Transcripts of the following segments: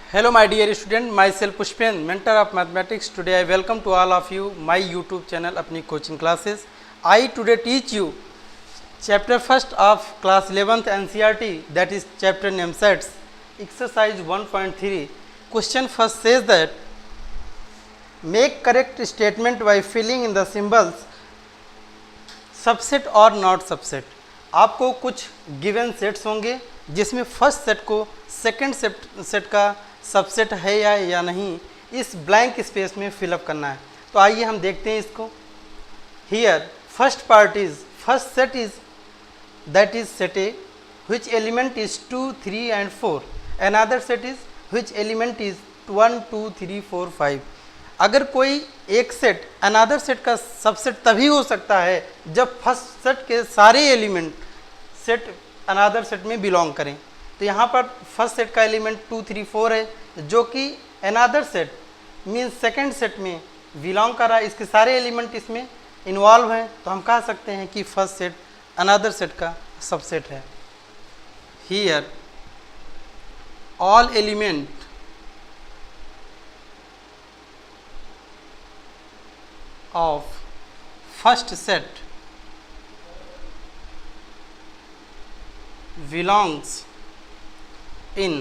Hello my dear student, myself Pushpen, mentor of mathematics. Today I welcome to all of you my YouTube channel अपनी coaching classes. I today teach you chapter first of class 11th NCERT, that is chapter name sets, exercise 1.3. Question first says that make correct statement by filling in the symbols subset और not subset. आपको कुछ given sets होंगे जिसमें first set को second set का subset है या नहीं, इस ब्लैंक स्पेस में फिलअप करना है. तो आइए हम देखते हैं इसको. Here first part is first set is that is set A which element is 2, 3 and 4. Another set is which element is 1, 2, 3, 4, 5. अगर कोई एक सेट अनदर सेट का सबसेट तभी हो सकता है जब फर्स्ट सेट के सारे एलिमेंट सेट अनदर सेट में बिलोंग करें. तो यहाँ पर फर्स्ट सेट का एलिमेंट 2, 3, 4 है जो कि another set means second set में बिलोंग कर रहा है. इसके सारे एलिमेंट इसमें इन्वॉल्व हैं, तो हम कह सकते हैं कि फर्स्ट सेट अनदर सेट का सबसेट है. Here all element of first set belongs in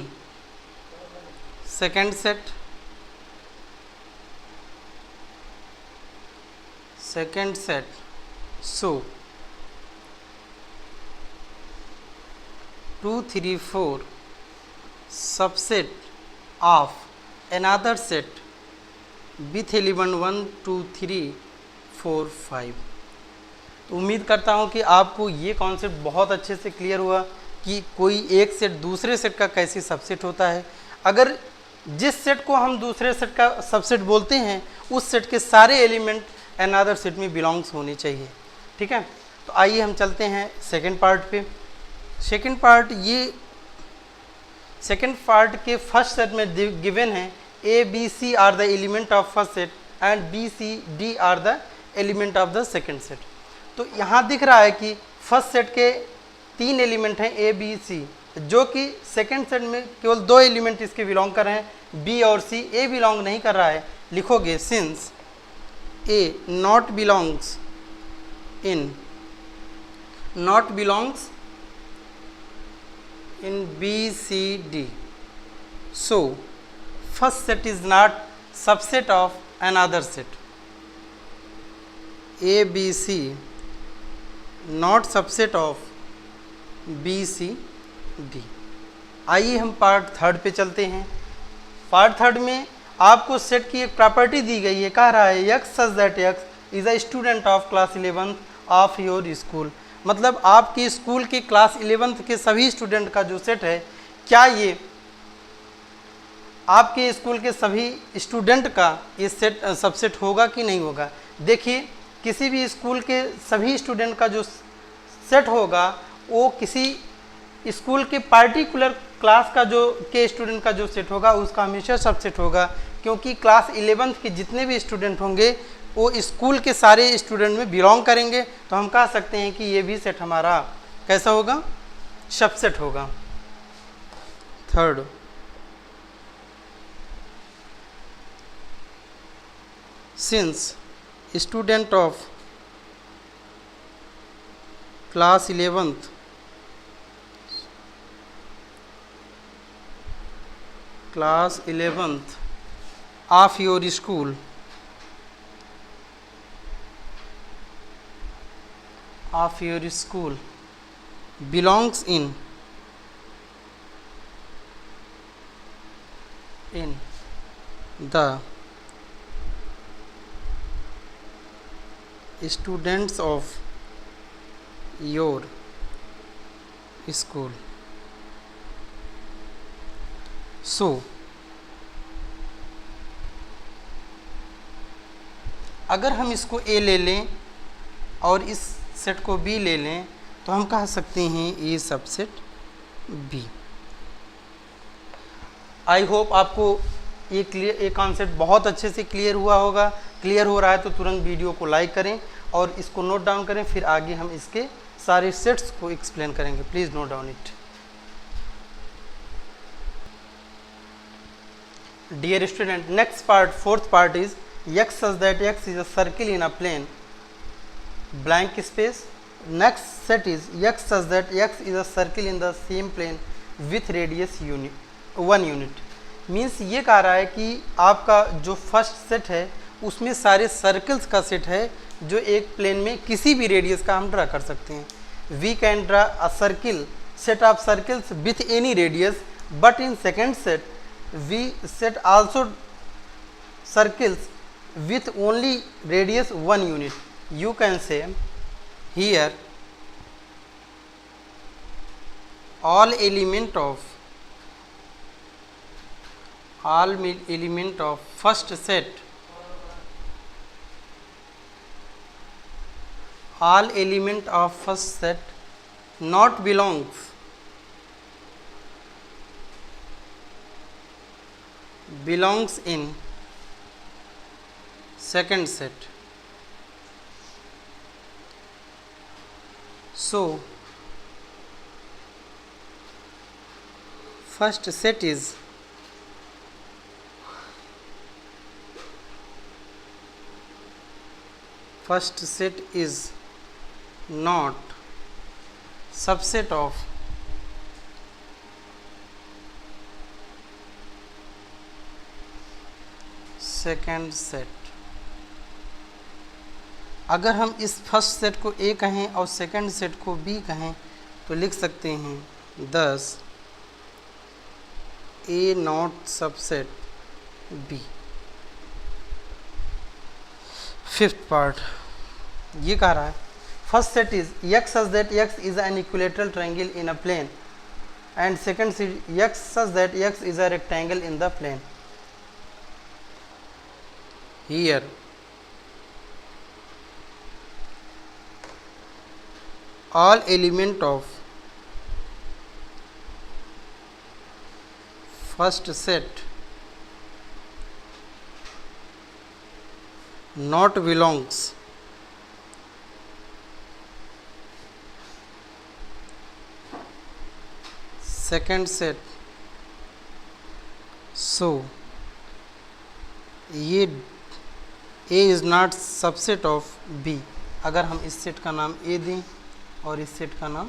second set, so 2, 3, 4 subset of another set with element 1, 2, 3, 4, 5. तो उम्मीद करता हूँ कि आपको ये कॉन्सेप्ट बहुत अच्छे से क्लियर हुआ कि कोई एक सेट दूसरे सेट का कैसे सबसेट होता है. अगर जिस सेट को हम दूसरे सेट का सबसेट बोलते हैं उस सेट के सारे एलिमेंट अनदर सेट में बिलोंग्स होने चाहिए. ठीक है, तो आइए हम चलते हैं सेकेंड पार्ट पे. सेकेंड पार्ट के फर्स्ट सेट में गिवन है A, B, C are the element of first set and B, C, D are the element of the second set. तो यहाँ दिख रहा है कि फर्स्ट सेट के 3 एलिमेंट हैं A, B, C, जो कि सेकंड सेट में केवल 2 एलिमेंट इसके बिलोंग कर रहे हैं B और C. A बिलोंग नहीं कर रहा है. लिखोगे since A not belongs in B, C, D, so first set is not subset of another set. A, B, C not subset of B, C, D. आइए हम पार्ट थर्ड पे चलते हैं. पार्ट थर्ड में आपको सेट की एक property दी गई है. कह रहा है x such that x is a student of class 11th of your school. मतलब आपके स्कूल के क्लास 11th के सभी स्टूडेंट का जो सेट है, क्या ये आपके स्कूल के सभी स्टूडेंट का ये सेट सबसेट होगा कि नहीं होगा. देखिए, किसी भी स्कूल के सभी स्टूडेंट का जो सेट होगा वो किसी स्कूल के पार्टिकुलर क्लास का के स्टूडेंट का जो सेट होगा उसका हमेशा सबसेट होगा, क्योंकि क्लास 11th के जितने भी स्टूडेंट होंगे वो स्कूल के सारे स्टूडेंट में बिलोंग करेंगे. तो हम कह सकते हैं कि ये भी सेट हमारा कैसा होगा, सबसेट होगा. Third, since student of class 11th of your school belongs in the students of your school, so अगर हम इसको A ले लें और इस सेट को B ले लें तो हम कह सकते हैं A subset B. I hope आपको ये कॉन्सेप्ट बहुत अच्छे से क्लियर हुआ होगा. क्लियर हो रहा है तो तुरंत वीडियो को लाइक करें और इसको नोट डाउन करें, फिर आगे हम इसके सारे सेट्स को एक्सप्लेन करेंगे. Please note down it. Dear student, next part, fourth part is x such that x is a circle in a plane, blank space. Next set is x such that x is a circle in the same plane with radius unit 1 unit. Means ये कह रहा है कि आपका जो first set है उसमें सारे सर्कल्स का सेट है जो एक प्लेन में किसी भी रेडियस का हम ड्रा कर सकते हैं. We can draw a circle set of circles with any radius, but in second set we set also circles with only radius 1 unit. You can say here all element of first set, all element of first set not belongs in second set. So first set is not subset of second set. अगर हम इस first set को ए कहें और second set को B कहें तो लिख सकते हैं thus A not subset B. Fifth part ये कह रहा है first set is x such that x is an equilateral triangle in a plane and second set x such that x is a rectangle in the plane. Here all element of first set not belongs second set. So ये A is not subset of B. अगर हम इस set का नाम A दें और इस set का नाम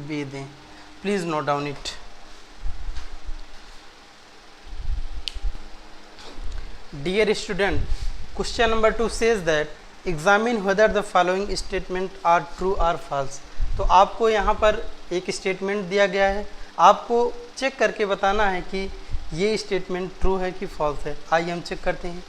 B दें. Please note down it. Dear student, question number 2 says that examine whether the following statement are true or false. तो आपको यहाँ पर एक स्टेटमेंट दिया गया है, आपको चेक करके बताना है कि ये स्टेटमेंट ट्रू है कि फॉल्स है. आइए हम चेक करते हैं.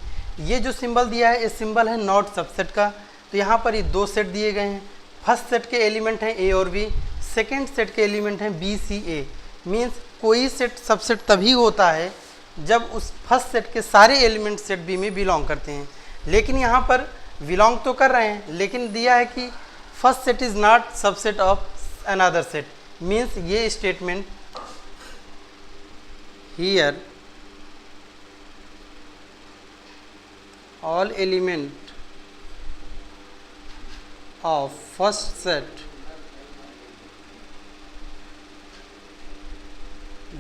ये जो सिंबल दिया है ये सिंबल है नॉट सबसेट का. तो यहाँ पर ये दो सेट दिए गए हैं. फर्स्ट सेट के एलिमेंट हैं ए और बी, सेकेंड सेट के एलिमेंट हैं बी सी ए. मीन्स कोई सेट सबसेट तभी होता है जब उस फर्स्ट सेट के सारे एलिमेंट सेट बी में बिलोंग करते हैं. लेकिन यहाँ पर बिलोंग तो कर रहे हैं लेकिन दिया है कि first set is not subset of another set. Means ये statement here all element of first set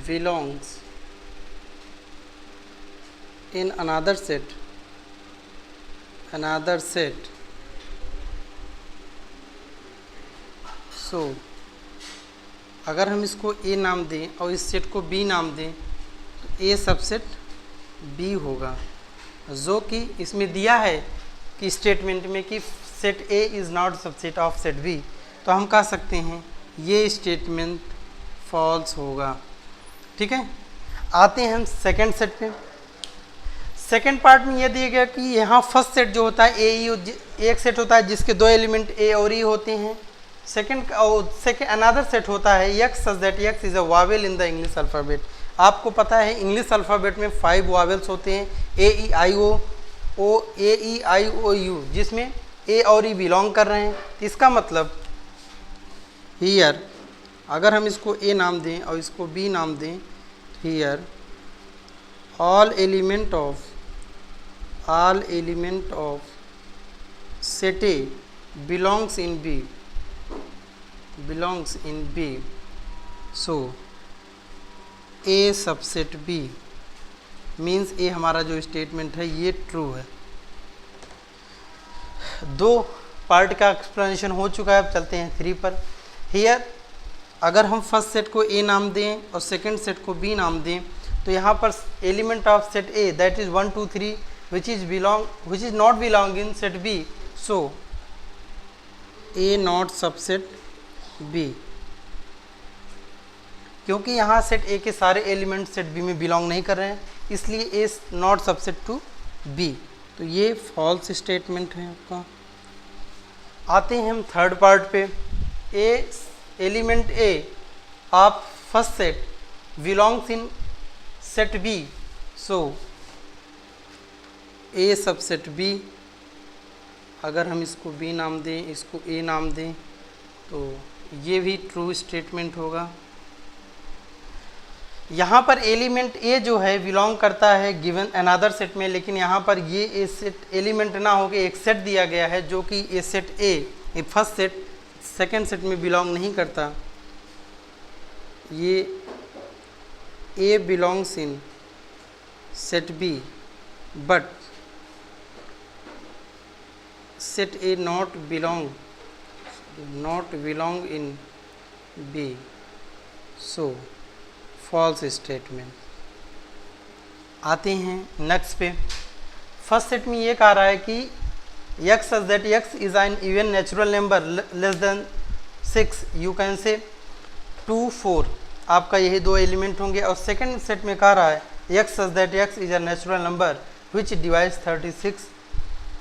belongs in another set. So अगर हम इसको A नाम दें और इस सेट को B नाम दें तो A सबसेट B होगा, जो कि इसमें दिया है कि स्टेटमेंट में कि set A is not subset of set B. तो हम कह सकते हैं ये स्टेटमेंट फॉल्स होगा. ठीक है, आते हैं हम सेकंड सेट पे. सेकंड पार्ट में ये दिया गया कि यहाँ फर्स्ट सेट जो होता है एक सेट होता है जिसके दो एलिमेंट ए और ई होते हैं. सेकंड अनदर सेट होता है x such that x is a Wavell in the English alphabet. आपको पता है इंग्लिश अल्फ़ाबेट में 5 वावेल्स होते हैं, ए ई आई ओ यू, जिसमें ए और ई बिलोंग कर रहे हैं. इसका मतलब हियर अगर हम इसको ए नाम दें और इसको बी नाम दें, here all element of set A belongs in B. So A subset B means A हमारा जो स्टेटमेंट है ये ट्रू है। दो पार्ट का एक्सप्लेनेशन हो चुका है, अब चलते हैं 3 पर। हियर अगर हम फर्स्ट सेट को ए नाम दें और सेकंड सेट को बी नाम दें, तो यहाँ पर element of set A that is 1 2 3 which is not belong in set B, so A not subset B. क्योंकि यहाँ सेट ए के सारे एलिमेंट सेट बी में बिलोंग नहीं कर रहे हैं, इसलिए A not subset to B, तो ये फॉल्स स्टेटमेंट है आपका। आते हैं हम थर्ड पार्ट पे। A element A of first set belongs in set B, so A subset B. अगर हम इसको बी नाम दें, इसको ए नाम दें, तो ये भी ट्रू स्टेटमेंट होगा। यहाँ पर एलिमेंट ए जो है बिलोंग करता है गिवन अनदर सेट में, लेकिन यहाँ पर ये ए सेट एलिमेंट ना हो के एक सेट दिया गया है जो कि a set A first set second set में बिलोंग नहीं करता। ये A belongs in set B but set A not belong in B, so false statement. आते हैं नेक्स्ट पे। फर्स्ट सेट में ये कह रहा है कि x such that x is an even natural number less than 6, you can say 2 4, आपका यही दो एलिमेंट होंगे। और सेकंड सेट में कह रहा है x such that x is a natural number which divides 36,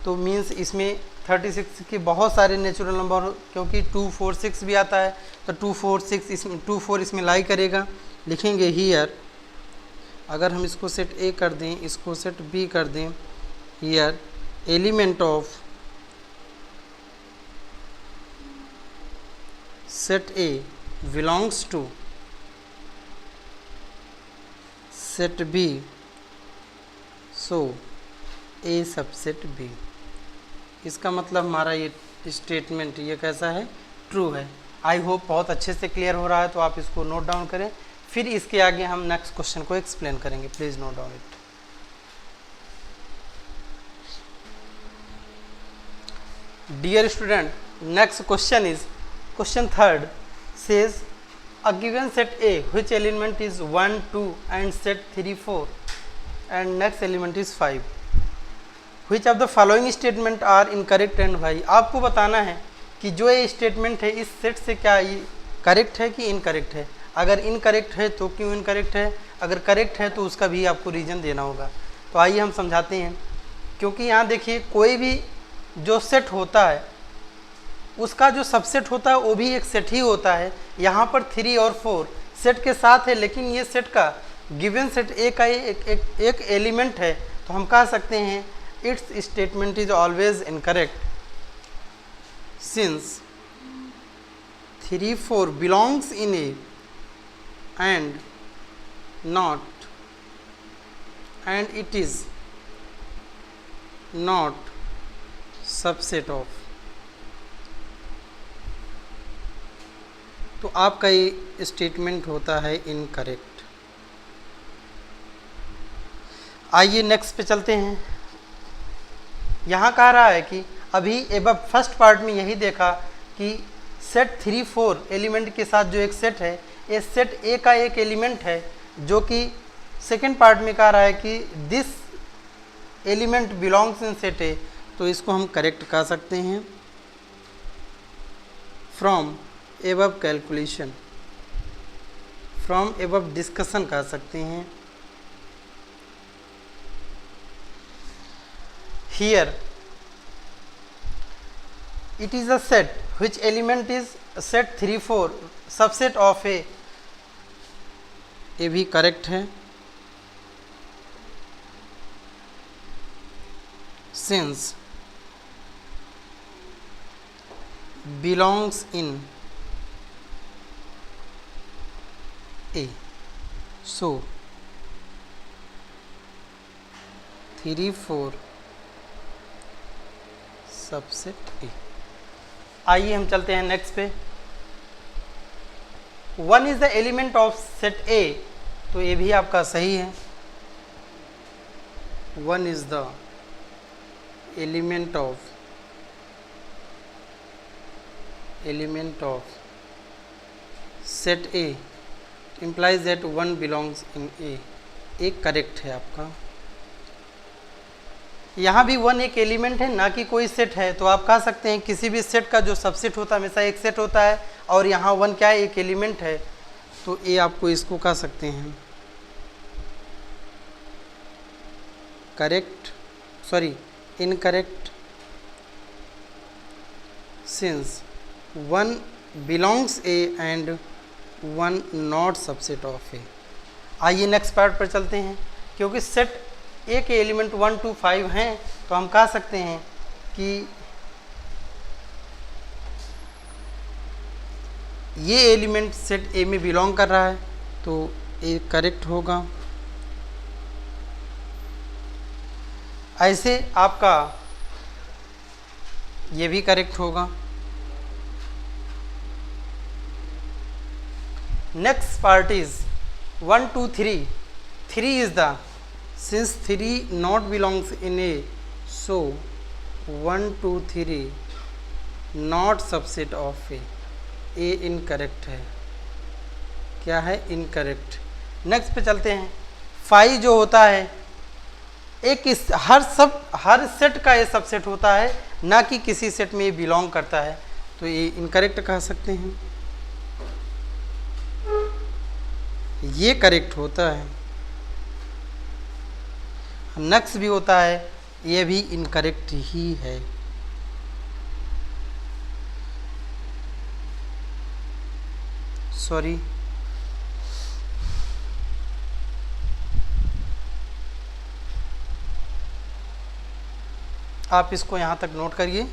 तो मीन्स इसमें 36 के बहुत सारे नेचुरल नंबर, क्योंकि 2 4 6 भी आता है, तो 2 4 6 इसमें 2 4 इसमें लाई करेगा। लिखेंगे हियर, अगर हम इसको सेट ए कर दें, इसको सेट बी कर दें, here element of set A belongs to set B, so A subset B. इसका मतलब हमारा ये स्टेटमेंट ये कैसा है, ट्रू है। आई होप बहुत अच्छे से क्लियर हो रहा है, तो आप इसको नोट डाउन करें, फिर इसके आगे हम नेक्स्ट क्वेश्चन को एक्सप्लेन करेंगे। Please note down it. Dear student, next question is question third says a given set A which element is 1 2 and set 3 4 and next element is 5, which of the following statement are incorrect and why। आपको बताना है कि जो ये statement है इस set से क्या ये करेक्ट है कि इनकरेक्ट है। अगर इनकरेक्ट है तो क्यों इनकरेक्ट है, अगर करेक्ट है तो उसका भी आपको रीज़न देना होगा। तो आइए हम समझाते हैं। क्योंकि यहाँ देखिए, कोई भी जो सेट होता है उसका जो सबसेट होता है वो भी एक सेट ही होता है। यहाँ पर 3 और 4 सेट के साथ है, लेकिन ये सेट का गिवन सेट ए का एक एलिमेंट है, तो हम कह सकते हैं it's statement is always incorrect since 3 4 belongs in A and it is not subset of. तो आपका ये स्टेटमेंट होता है इनकरेक्ट। आइए नेक्स्ट पे चलते हैं। यहाँ कह रहा है कि अभी एबव फर्स्ट पार्ट में यही देखा कि सेट 3 4 एलिमेंट के साथ जो एक सेट है, ये सेट ए का एक एलिमेंट है, जो कि सेकेंड पार्ट में कह रहा है कि this element belongs in set A. तो इसको हम करेक्ट कह सकते हैं from above calculation, from above discussion कह सकते हैं। Here it is a set which element is set 3 4 subset of A, ये भी करेक्ट है। Since belongs in A, so 3 4 subset A. आइए हम चलते हैं नेक्स्ट पे। 1 is the element of set A, तो ये भी आपका सही है। 1 is the element of set A implies that 1 belongs in A। एक करेक्ट है आपका। यहाँ भी 1 एक एलिमेंट है, ना कि कोई सेट है, तो आप कह सकते हैं किसी भी सेट का जो सबसेट होता है हमेशा एक सेट होता है, और यहाँ 1 क्या है, एक एलिमेंट है, तो ए आपको इसको कह सकते हैं correct, sorry incorrect, since 1 belongs A and 1 not subset of A. आइए नेक्स्ट पार्ट पर चलते हैं। क्योंकि सेट ए के एलिमेंट 1 to 5 हैं, तो हम कह सकते हैं कि ये एलिमेंट सेट ए में बिलोंग कर रहा है, तो ए करेक्ट होगा। ऐसे आपका ये भी करेक्ट होगा। Next part is 1 to 3। 3 is the, since 3 not belongs in A, so 1 to 3 not subset of A। A incorrect है, क्या है, इनकरेक्ट। नेक्स्ट पे चलते हैं। 5 जो होता है एक हर सेट का ये सबसेट होता है, ना कि किसी सेट में ये बिलोंग करता है, तो ये इनकरेक्ट कह सकते हैं। ये करेक्ट होता है। नेक्स्ट भी होता है, ये भी इनकरेक्ट ही है। सॉरी, आप इसको यहाँ तक नोट करिए।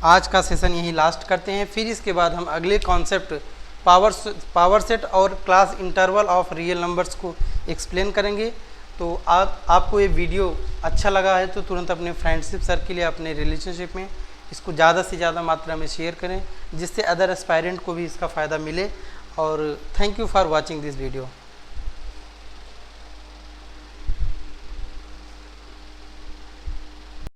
आज का सेशन यही लास्ट करते हैं, फिर इसके बाद हम अगले कॉन्सेप्ट पावर सेट और class interval of real numbers को एक्सप्लेन करेंगे। तो आपको ये वीडियो अच्छा लगा है तो तुरंत अपने फ्रेंडशिप सर्किल या अपने रिलेशनशिप में इसको ज़्यादा से ज़्यादा मात्रा में शेयर करें, जिससे अदर एस्पायरेंट को भी इसका फ़ायदा मिले। और thank you for watching this video.